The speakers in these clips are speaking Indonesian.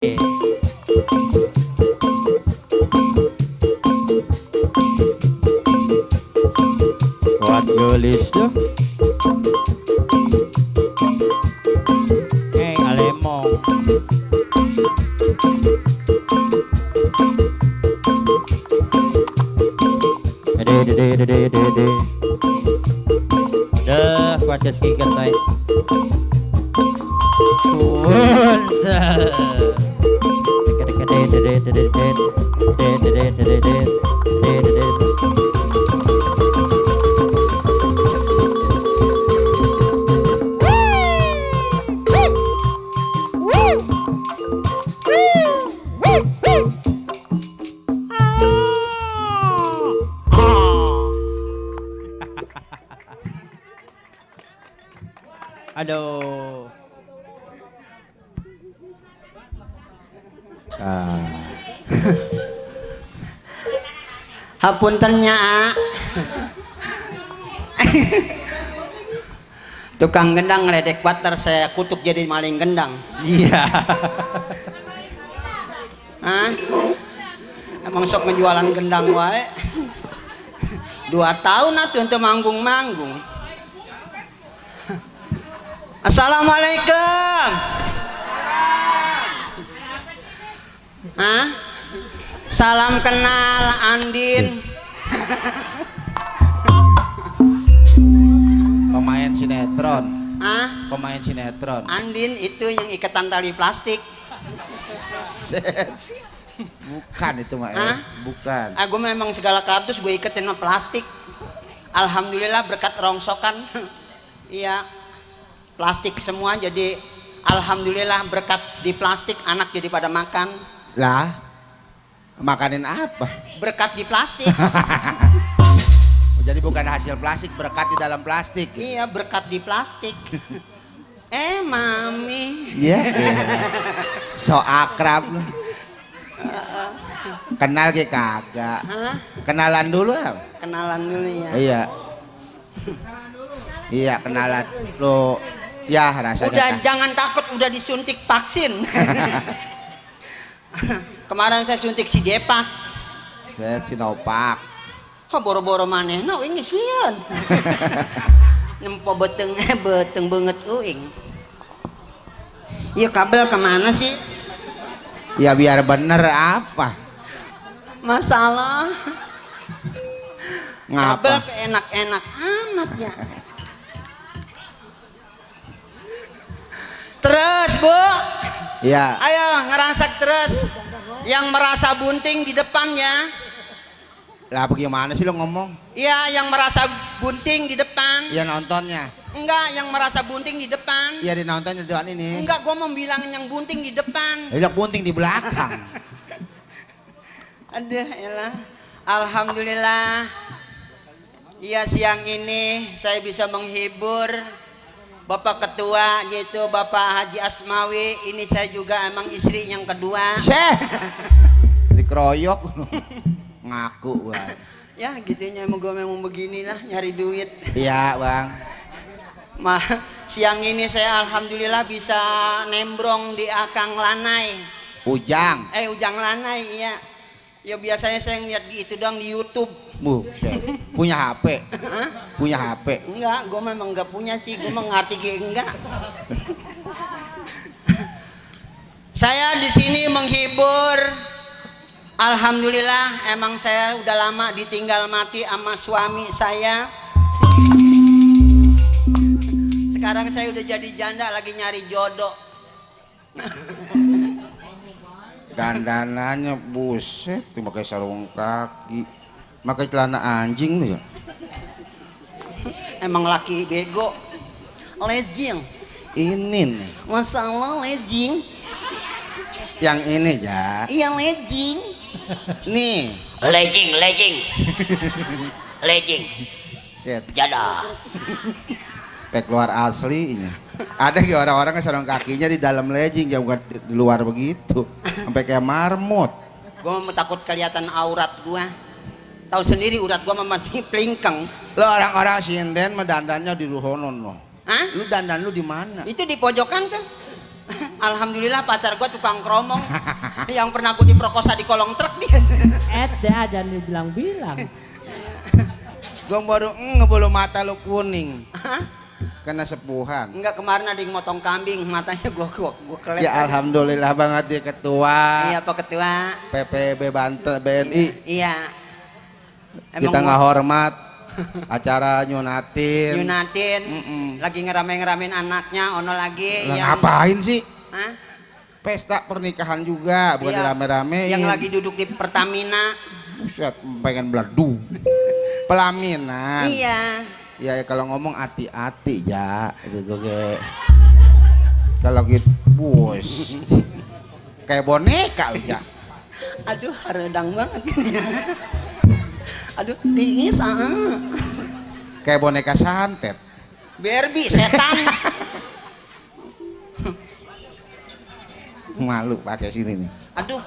Buat gelis tuh. Alemong. Dede. Dah, podcast gigat baik. Aduh. Hapuntennya tukang gendang ngeledek bater saya kutuk jadi maling gendang. Iya. Hah? Emang sok ngejualan gendang wae. 2 tahun atuh untuk manggung-manggung. Assalamualaikum. Hah? Salam kenal Andin. Pemain sinetron. Hah? Pemain sinetron. Andin itu yang ikatan tali plastik. Bukan itu mah. Hah? Bukan. Aku memang segala kardus gue iketin sama plastik. Alhamdulillah berkat rongsokan. Iya. Plastik semua jadi alhamdulillah berkat di plastik anak jadi pada makan. Lah, makanin apa? Berkat di plastik. Jadi bukan hasil plastik, berkat di dalam plastik. Iya, berkat di plastik. Mami. Iya. So akrab lu. Kenal ke kagak? Hah? Kenalan dulu ya? Kenalan dulu ya. Iya. Iya, kenalan lu. Ya, rasanya. Udah jangan takut, udah disuntik vaksin. Kemarin saya suntik si Depak. Saya Sinopak. Oh, boro-boro maneh. No, ini sieun. Nempo beteng banget uing. Iya, kabel kemana sih? Ya biar bener apa? Masalah. Kabel Ngapa? keenak-enak amat ya. Terus, Bu. Ya. Ayo ngerasak terus. Yang merasa bunting di depan ya. Lah bagaimana sih lo ngomong? Iya, yang merasa bunting di depan. Ya nontonnya. Enggak, yang merasa bunting di depan. Ya dinonton di depan ini. Enggak, gue mau bilangin yang bunting di depan. Ya bunting di belakang. Aduh, elah. Alhamdulillah. Iya, siang ini saya bisa menghibur Bapak Ketua yaitu Bapak Haji Asmawi. Ini saya juga emang istri yang kedua. Syeh. Dikeroyok. Ngaku bang. Ya gitunya emang gue memang beginilah nyari duit. Iya bang. Siang ini saya alhamdulillah bisa nembrong di Akang Lanai. Ujang. Ujang Lanai, iya. Ya biasanya saya ngeliat di itu doang di YouTube. Punya HP. Punya HP. Enggak, gue memang enggak punya sih. Gue mengerti enggak. Saya di sini menghibur. Alhamdulillah, emang saya udah lama ditinggal mati sama suami saya. Sekarang saya udah jadi janda lagi nyari jodoh. Dandanannya buset, tuh pakai sarung kaki, pakai celana anjing tuh ya. Emang laki bego. Legging. Ini nih. Masalah legging. Yang ini ya. Iya legging. Nih. Legging. Set. Jadah. Pek luar aslinya. Ada kayak orang-orang yang sarung kakinya di dalam legging, ya bukan di luar begitu. Sampai kayak marmut. Gue mau takut kelihatan aurat gue. Tahu sendiri urat gue mati plingkeng. Lo orang-orang sinden mah dandannya di ruhonon lo. Hah? Lu dandan lu di mana? Itu di pojokan tuh. Alhamdulillah pacar gua tukang kromong. Yang pernah gua diperkosa di kolong truk dia. Deh aja dibilang-bilang. Gua baru ngebulu mata lu kuning. Hah? Kena sepuhan. Enggak, kemarin ada yang motong kambing, matanya gua kelep. Ya alhamdulillah banget dia ketua Iya Pak Ketua. PPB Banten BNI. Iya. Kita nggak hormat acara nyunatin. Lagi ngerame-ngeramein anaknya, ono lagi Lah, yang ngapain sih? Hah? Pesta pernikahan juga, bukan Iya, dirame-ramein. yang lagi duduk di Pertamina. Buset, pengen beladu. Pelaminan. Iya. Ya kalau ngomong hati-hati ya, itu gue. Kalau gitu, bos. Kayak boneka lu ya. Aduh, haredang banget. Aduh, tingis Kayak boneka santet. Barbie, setan. Malu pakai sini nih. Aduh,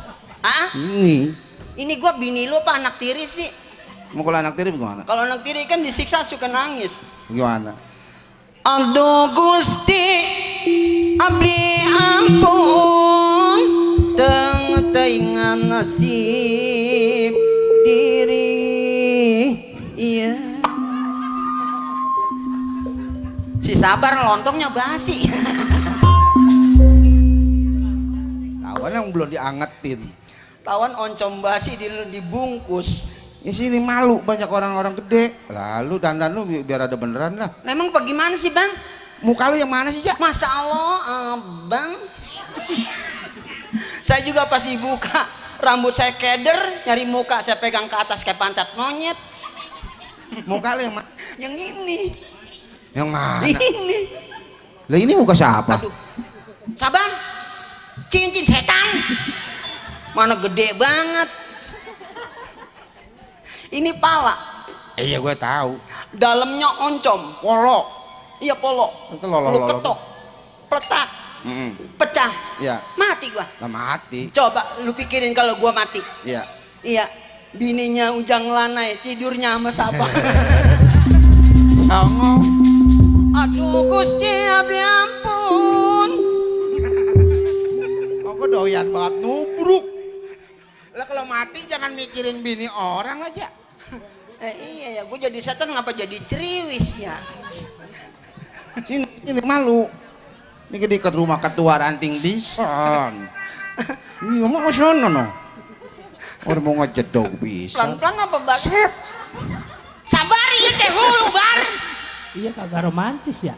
ini gua bini lu apa anak tiri sih? Mau kalau anak tiri gimana? Kalau anak tiri kan disiksa suka nangis. Gimana? Aduh Gusti, abdi ampun, teng-tengan nasib diri. Iya. Si sabar lontongnya basi. Tawan yang belum diangetin. Tawan oncom basi dibungkus. Ya sini malu banyak orang-orang gede. Lalu dandan lu biar ada beneran lah. Nah, emang bagaimana sih Bang? Muka lu yang mana sih, Jak? Masya Allah, Bang. Saya juga pasti buka rambut saya keder, nyari muka saya pegang ke atas kayak pancat monyet. Muka lu yang mana? Yang ini. Yang mana? Ini. Lah ini muka siapa? Aduh. Sabar. Cincin setan. Mana gede banget. Ini pala. Iya gue tahu. Dalamnya oncom. Polo. Iya polo. Itu Lu lolo. ketok. Pletak. Pecah. Iya. Mati gua. Lah mati. Coba lu pikirin kalau gua mati. Iya. Iya. Bininya Ujang Lanai tidurnya sama siapa? Songo. Aduh Gusti abdi ampun. Aku doyan banget nubruk. Lah kalau mati jangan mikirin bini orang aja. Iya ya, gue jadi setan ngapa jadi ceriwis ya? Sini malu. Ini ke dekat rumah ketua ranting pisan. Iya mau sono no. Orang mau ngejedog bisa. Pelan-pelan apa Bang? Set. Sabar ya teh hulu bar. Iya kagak romantis ya.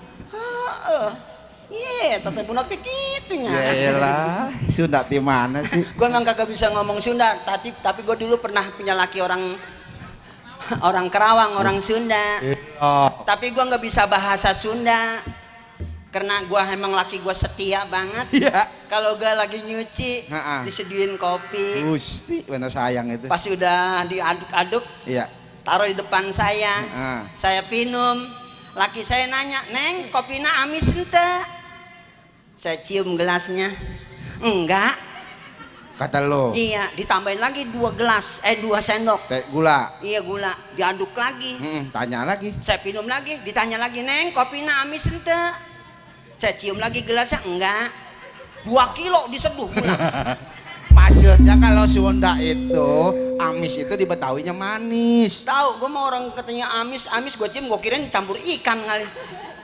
Iya, tete bunak teh gitunya. Yaelah, Sunda di mana sih? Gue memang kagak bisa ngomong Sunda, tapi gue dulu pernah punya laki orang Kerawang, orang Sunda. Tapi gue nggak bisa bahasa Sunda karena gue emang laki gue setia banget. Iya. Kalau gue lagi nyuci, disediain kopi. Gusti, bener sayang itu. Pas udah diaduk-aduk, Iya. taruh di depan saya. Saya minum. Laki saya nanya, "Neng, kopina amis ente?" Saya cium gelasnya. Enggak. Kata lo. Iya, ditambahin lagi 2 gelas, 2 sendok. Teh gula. Iya gula, diaduk lagi. Tanya lagi. Saya minum lagi, ditanya lagi, "Neng, kopina amis ente?" Saya cium lagi gelasnya, enggak. 2 kilo diseduh gula. Maksudnya kalau Sunda itu amis itu di Betawinya manis. Tahu, gue mau orang katanya amis gue cium, gue kirain campur ikan kali.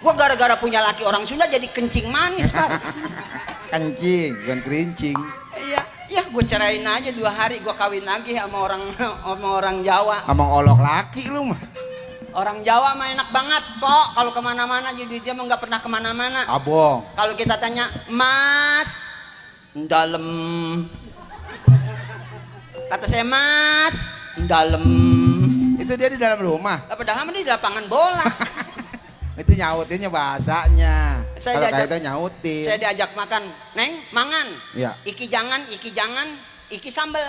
Gue gara-gara punya laki orang Sunda jadi kencing manis kan. Kencing, bukan kerincing. Iya, gue ceraiin aja 2 hari, gue kawin lagi sama orang Jawa. Ngomong olok laki lu mah. Orang Jawa mah enak banget, Pok. Kalau kemana-mana, jadi dia mah nggak pernah kemana-mana. Abong. Kalau kita tanya, Mas, dalam. Kata saya, Mas, dalam. Itu dia di dalam rumah. Padahal mah di lapangan bola. Itu nyautinnya bahasanya. Kalau kayak itu nyautin. Saya diajak makan, Neng, mangan. Iya. Iki jangan, iki sambel.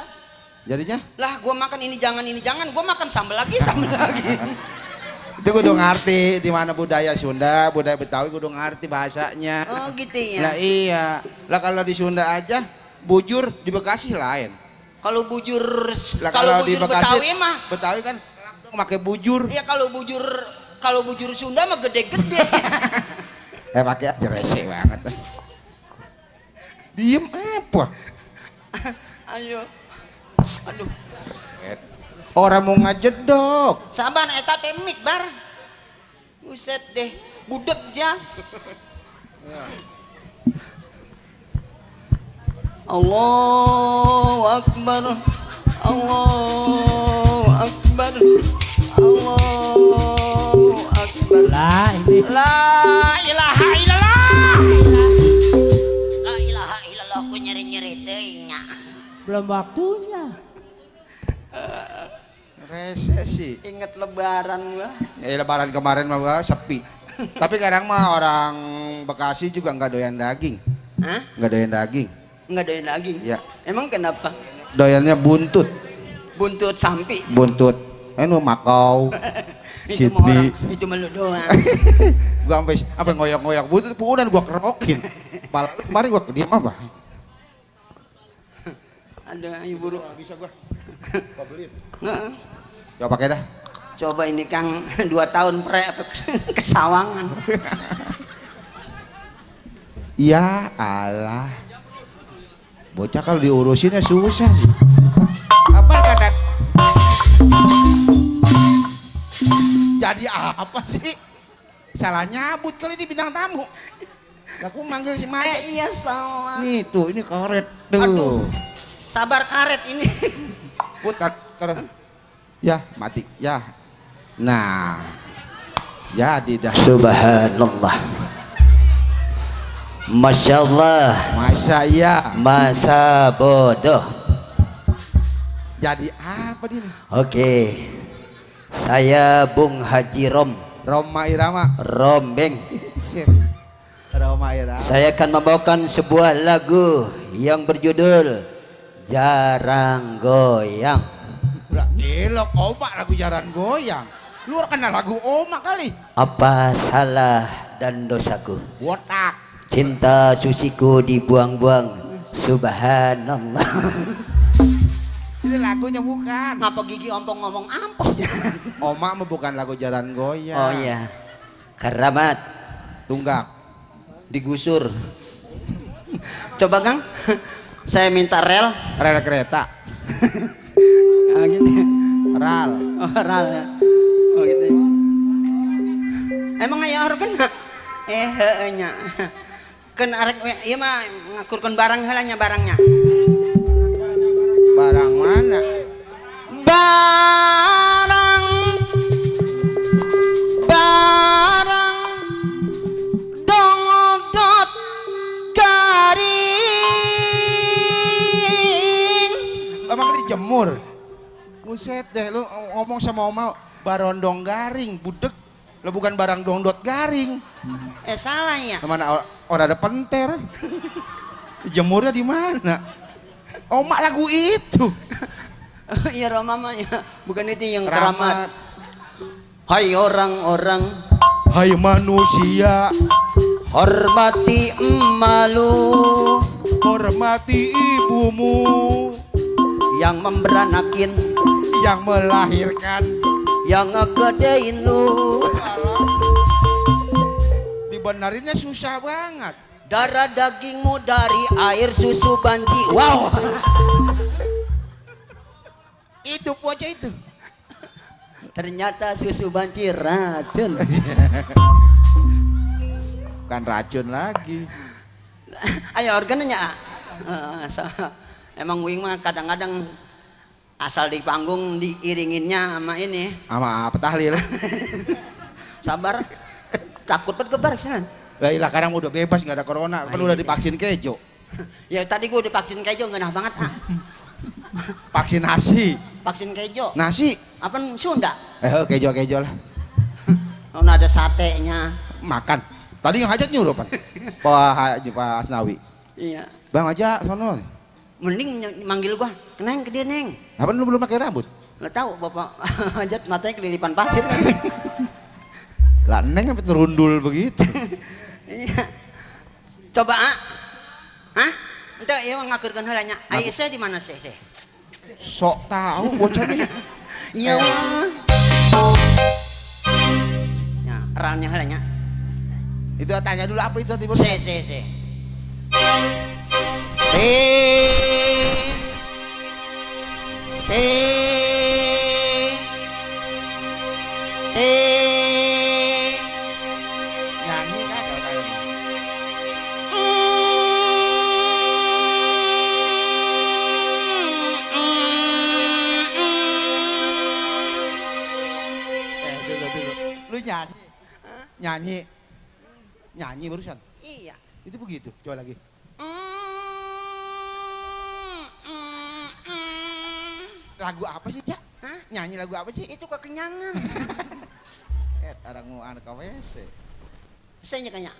Jadinya? Lah, gua makan ini jangan, gua makan sambel lagi. Itu gue udah ngerti di mana budaya Sunda, budaya Betawi gue udah ngerti bahasanya. Oh gitu ya. Lah iya. Lah kalau di Sunda aja bujur di Bekasi lain. Kalau bujur, Lah kalau di Bekasi Betawi mah. Betawi kan pakai bujur. Iya kalau bujur Sunda mah gede-gede. Pakai aja rese banget. Diem apa? Ayo. Aduh. Orang mau ngajedok. Sabar eta teh mik bar. Buset deh, budek ja. Allahu Akbar. Allahu Akbar. Allahu Akbar. Lah ini. La ilaha illallah. La ilaha illallah ku nyeri-nyeri teh nya. Belum waktunya. Rese sih. Ingat lebaran gua. Lebaran kemarin mah gua sepi. Tapi kadang mah orang Bekasi juga nggak doyan daging. Hah? Nggak doyan daging. Enggak doyan daging. Ya. Emang kenapa? Doyannya buntut. Buntut sampi. Buntut. Anu Makau. Itu mah Sydney. orang, itu mah lu doang. Gua sampai ngoyak-ngoyak buntut, puudan gua kerokin. Kemarin gua diam apa? Ada ayo buru. Bisa gua. Gua beliin. Heeh. Coba pakai dah. Coba ini Kang 2 tahun pre apa kesawangan. Ya Allah. Bocah kalau diurusinnya susah sih. Apa kata? Jadi apa sih? Salah nyabut kali ini bintang tamu. Aku manggil si Maya. Iya salah. Nih tuh, ini karet tuh. Aduh. Sabar karet ini. Putar, terus. Ya, mati. Ya. Nah. Jadi dah. Subhanallah. Masya Allah. Masa ya. Masa bodoh. Jadi apa dia? Oke. Saya Bung Haji Roma Irama. Rombeng. Shit. Roma Irama. Saya akan membawakan sebuah lagu yang berjudul Jarang Goyang. Udah elok omak lagu jaran goyang. Lu kenal lagu omak kali. Apa salah dan dosaku? Wotak. Cinta suciku dibuang-buang. Subhanallah. Ini lagunya bukan. Ngapa gigi ompong ngomong ampos ya? Omak mah bukan lagu jaran goyang. Oh iya. Keramat Tunggak. digusur. Coba Kang, saya minta rel. Rel kereta. Ah gitu. Ya. Ral. Oh rel ya. Oh gitu. Ya. Emang aya organ? Nya. Kan arek ieu mah ngakurkeun barang heula nya barangnya. Barang mana? Barang dodot garing. Emang dijemur. Buset deh lu ngomong sama Oma barondong garing, budek. Lu bukan barang dongdot garing. Salah ya. Mana orang ada penter. Jemurnya di mana? Omak lagu itu. Iya Roma mah ya. Bukan itu yang Keramat. keramat. Hai orang-orang, Hai manusia, hormati emalu hormati ibumu yang memberanakin, yang melahirkan. yang ngegedein lu. Dibenarinnya susah banget. Darah dagingmu dari air susu banci. Wow. Itu bocah itu. Ternyata susu banci racun. Bukan racun lagi. Ayo organnya. Emang wing mah kadang-kadang asal di panggung diiringinnya sama ini. Sama apa tahlil? Sabar. Takut banget kebar kesanan. Lah ilah sekarang udah bebas nggak ada corona. Kan udah divaksin kejo. Ya tadi gue divaksin kejo ngenah banget ah. Vaksinasi. Vaksin kejo. Nasi. Apa Sunda? Kejo lah. Oh ada satenya. Makan. Tadi yang hajat nyuruh Pak. Pak Asnawi. Iya. Bang aja sono. Mending manggil gua. Neng ke dia Neng. Apa lu belum pakai rambut? Lo tahu bapak hajat matanya kelilipan pasir kan? Lah Neng sampai terundul begitu. Iya. Coba ah. Hah? Ente ieu ngakeurkeun heula nya. Ai saya di mana sih? Sok tahu bocah nih. Iya. Ya, ralnya heula nya. Itu tanya dulu apa itu tiba. Se. Nyanyi kan kalau kalian. Dulu. Lu nyanyi. Nyanyi. Nyanyi barusan. Iya. Itu begitu. Coba lagi. Lagu apa sih, Cak? Hah? Nyanyi lagu apa sih? Itu kekenyangan. Orang mau anak KWC. Saya kayaknya.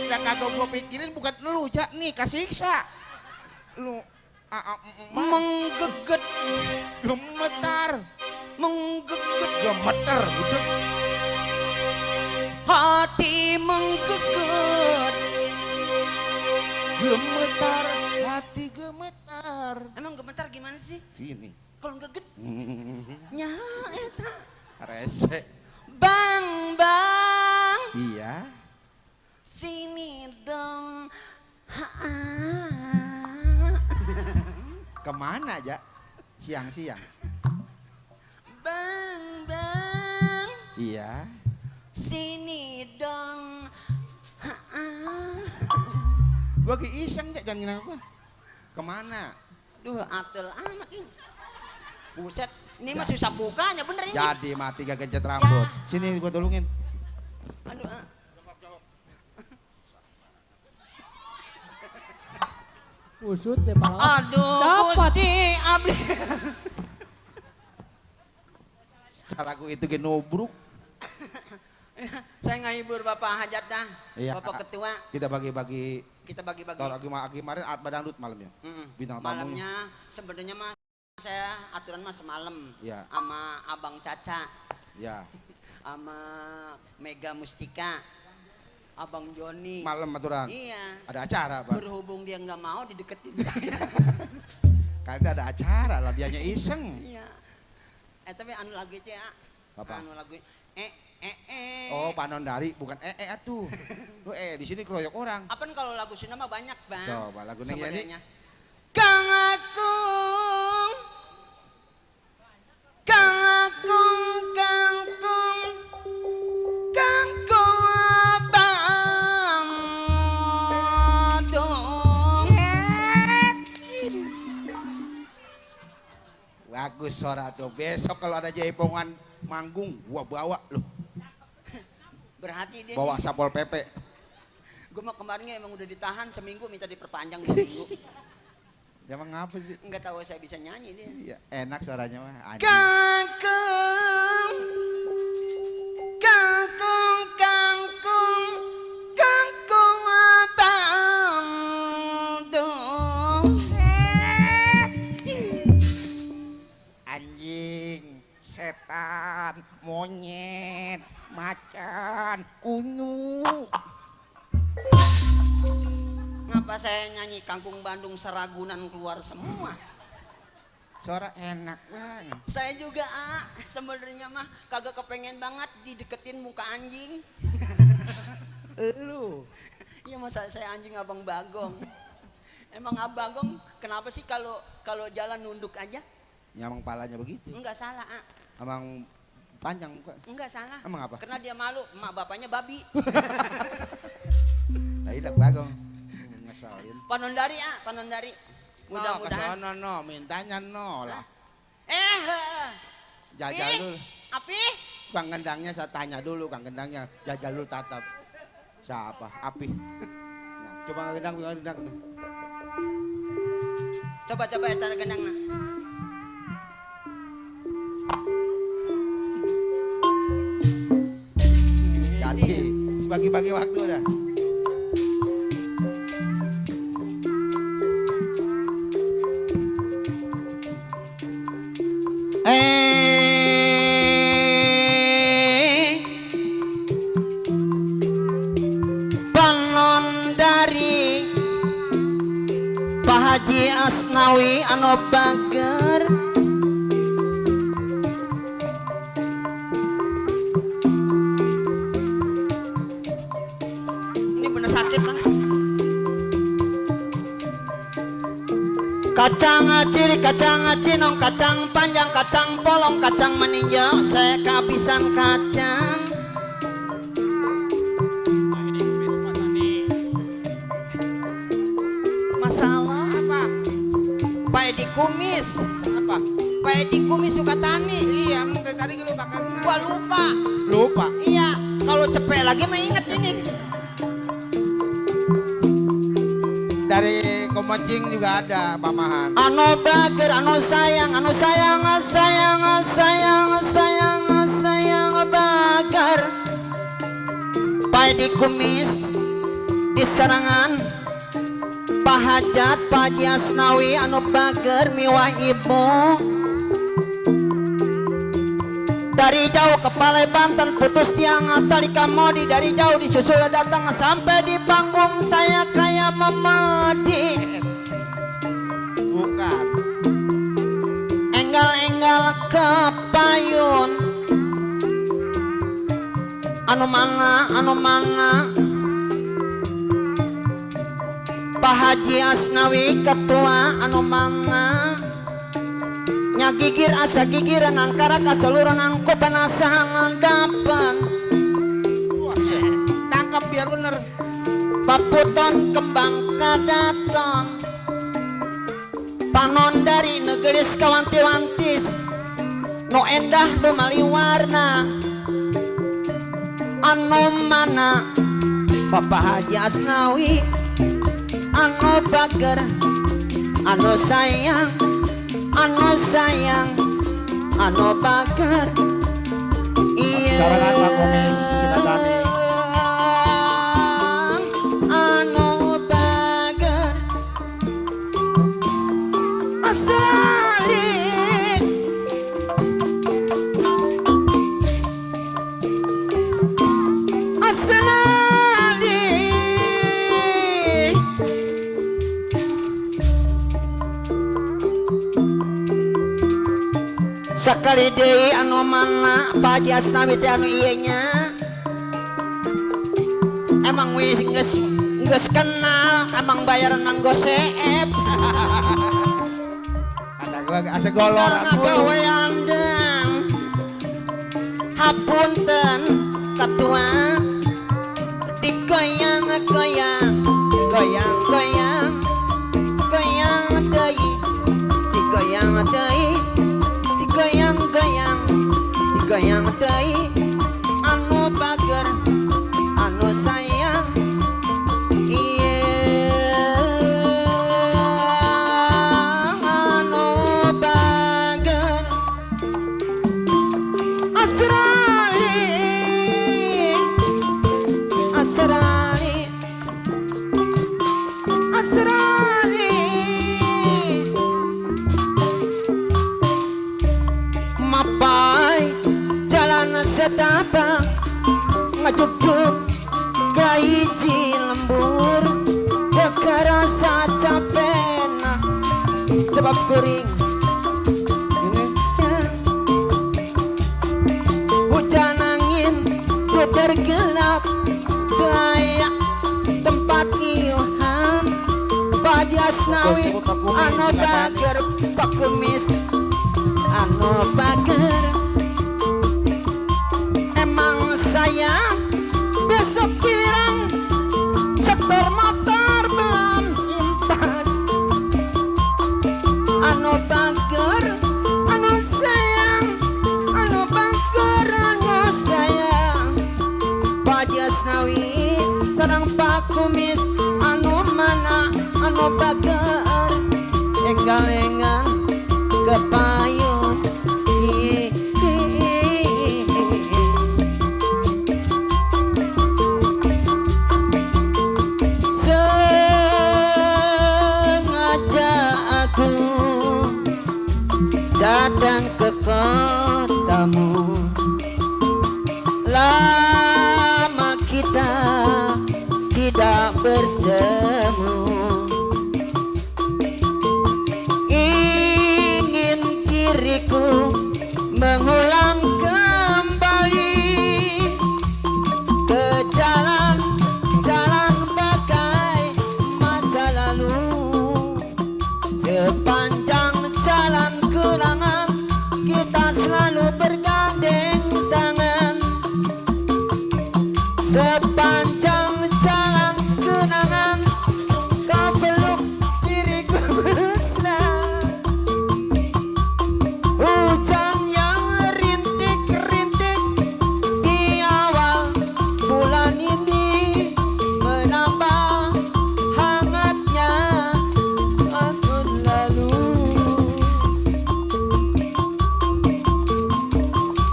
Yang kagak gua pikirin bukan lu, Cak. Nih, kasih siksa. Lu Menggeget, gemetar. menggeget, Gemeter, budek. hati menggeget. Gemetar, hati gemetar. Emang gemetar gimana sih? Sini. Kalau geget, nya eta. Rese. Bang, bang, Iya. sini dong. Kemana aja? Siang-siang. Bang, bang, Iya. sini dong. Gua lagi iseng, Cak, jangan kenapa. Kemana? Duh, atel amat ini. Buset, ini mah susah bukanya bener ini. Jadi mati gak gencet rambut. Sini gua tolongin. Aduh, Usut deh malah. aduh, Dapat. Gusti abdi. Salaku itu ge nubruk. Saya ngahibur Bapak Hajat dah. Iya. Bapak Ketua, Kita bagi-bagi. kita bagi-bagi. Kalau lagi kemarin art badangdut malamnya. Bintang tamu. Malamnya sebenarnya mah saya aturan mah semalam Iya. sama Abang Caca, Ya. sama Mega Mustika, Abang Joni. Malam aturan. Iya. Ada acara, Pak. Berhubung dia nggak mau dideketin saya. Kayaknya ada acara lah, dianya iseng. Iya. Tapi anu lagu itu ya. Apa? Anu lagu Oh, panon dari bukan atuh. Lu di sini keroyok orang. Apa kalau lagu Sunda mah banyak, Bang. Coba lagu nih ya nih. Sebenarnya. Kang Akung, Kang Akung, Kangkung, Kangkung abang dong. Bagus suara tuh. Besok kalau ada jaipongan manggung, gua bawa lu. Berhati dia. Bawa Sapol PP. Gue mah kemarinnya emang udah ditahan seminggu minta diperpanjang 2 minggu. Emang ngapa sih? Enggak tahu saya bisa nyanyi dia. Iya, enak suaranya mah. Anjing. Kangkung, kangkung, kangkung, kangkung abang dong. Anjing, setan, monyet, macan, unyu. Ngapa saya nyanyi Kampung Bandung Seragunan keluar semua? Suara enak banget. Saya juga sebenarnya mah kagak kepengen banget dideketin muka anjing. Lu. Iya masa saya anjing Abang Bagong. Emang Abang Bagong kenapa sih kalau jalan nunduk aja? Nyamang palanya begitu. Enggak salah, Emang panjang muka. Enggak salah. Emang apa? Karena dia malu, emak bapaknya babi. Tidak bagong. Ngesalin. Panondari, Panondari. No, Mudah-mudahan. kesono no, mintanya no lah. Jajal Ih, dulu. Api? Kang Gendangnya saya tanya dulu, Kang Gendangnya. Jajal dulu tatap. Siapa? Api. Nah, coba Kang Gendang tuh. Coba ya cara gendang nah. Jadi, sebagi-bagi waktu dah. Panon dari Pak Haji Asnawi anu bager. Ini bener sakit mana? Kacang acir, kacang acinong, kacang panjang, kacang polong, kacang meninjau, saya kehabisan kacang. Masalah apa? Pak Edi Kumis. Apa? Pak Edi Kumis suka tani. Iya, tadi lu bakal Gua lupa. lupa. Iya, kalau cepet lagi mah inget ini. Dari Komajing juga ada pamahan. Anu bager, anu sayang, anu sayang, sayang, sayang, sayang, sayang bager. Pak Edi Kumis di serangan Pak Hajat, Pak Haji Asnawi anu bager miwah ibu. Dari jauh ke Palai Banten putus tiang tali kamodi, dari jauh disusul datang sampai di panggung saya kayak memedi. Bukan. Enggal-enggal ke payun. Anu mana Pak Haji Asnawi ketua anu mana nya gigir asa gigiran angkara ka seluruh nangko penasahan dapan. Tangkap biar bener. Paputon kembang kadaton panon dari negeri kawanti-wantis no endah no maliwarna anu mana Bapak Haji Asnawi anu bager anu sayang anu sayang anu bager. Iya Carangan Pak Kumis Sinatani. anu bager asali asali sekali deui anu mana Pak Haji Asnawi teh anu ieu nya emang wis geus kenal emang bayaran nanggo CF Kata gua asa goloran mulu. gawean deung hapunten katua digoyang-goyang goyang-goyang goyang deui digoyang deui digoyang-goyang digoyang deui anu bager anu sayang. Iya anu bager asrali asrali asrali mapai jalan setapak ngajuk-juk gaiji lembur kekerasa capena sebab kuring ini hujan angin putar gelap kayak tempat iuhan Pak Haji Asnawi Sebut Pak Kumis, anu Sinatani. bager Pak Kumis anu bager emang saya besok giliran setor motor belum impas anu bager anu sayang anu bager anu sayang Pak Haji Asnawi sareng Pak Kumis anu mana anu bager enggal-enggal kepayun. Sengaja aku datang ke kotamu, lama kita tidak bertemu. mengulang kembali ke jalan-jalan bagai masa lalu. Sepanjang jalan kenangan kita selalu bergandeng tangan. Sepanjang jalan kenangan kau peluk diriku mesra. Hujan yang rintik-rintik di awal bulan ini menambah hangatnya tahun lalu.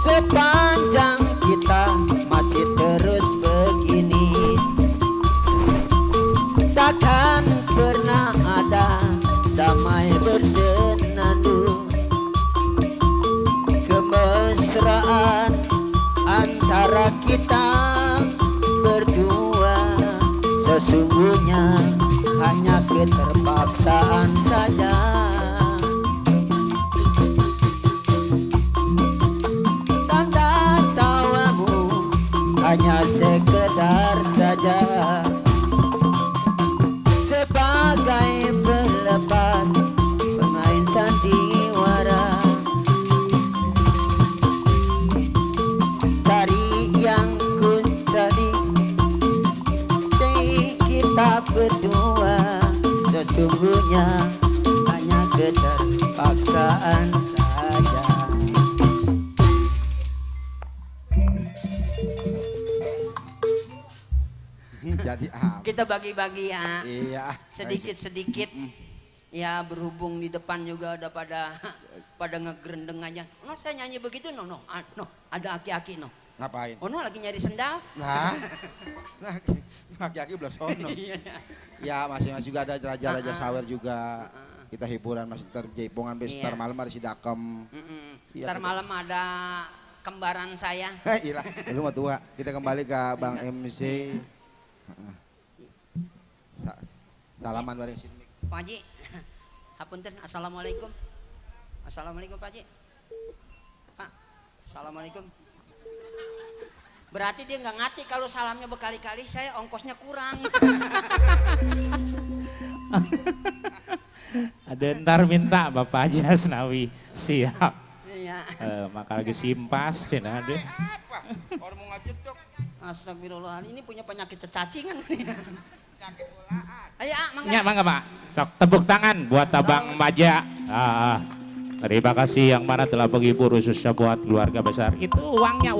Sepanjang kita masih terus begini, takkan pernah ada damai bersenandung. Kemesraan antara kita berdua sesungguhnya hanya keterpaksaan saja. Tanda tawamu hanya sekedar saja, sebagai pelepas pemain sandiwara. Cari yang ku cari di kita berdua sesungguhnya hanya keterpaksaan saja. Jadi apa? Kita bagi-bagi ya, Iya. sedikit-sedikit. Ya berhubung di depan juga ada pada ngegerendeng aja. No, saya nyanyi begitu, no, ada aki-aki no. Ngapain? Oh no, lagi nyari sendal. Nah, aki-aki belah sono. Ya masing-masing juga ada raja-raja sawer juga. Kita hiburan masih ntar jaipongan besok, ntar Iya. malam ada si Dakem. Iya, Ntar kita- malam ada kembaran saya. Iya, lu mah tua. Kita kembali ke Bang MC. Salaman bareng sini. Pak Haji, hapunten, assalamualaikum. Assalamualaikum Pak Haji. Pak, assalamualaikum. Berarti dia nggak ngerti kalau salamnya berkali-kali, saya ongkosnya kurang. Ada ntar minta Bapak Haji Asnawi. Siap. Iya. Maka lagi simpas cina ada. Apa? Orang mau ngajetok. Astagfirullahaladzim, ini punya penyakit cacingan. Ayo, mangga. Ya, mangga Pak. Sok tepuk tangan buat Abang Maja. Terima kasih yang mana telah menghibur khususnya buat keluarga besar. Itu uangnya.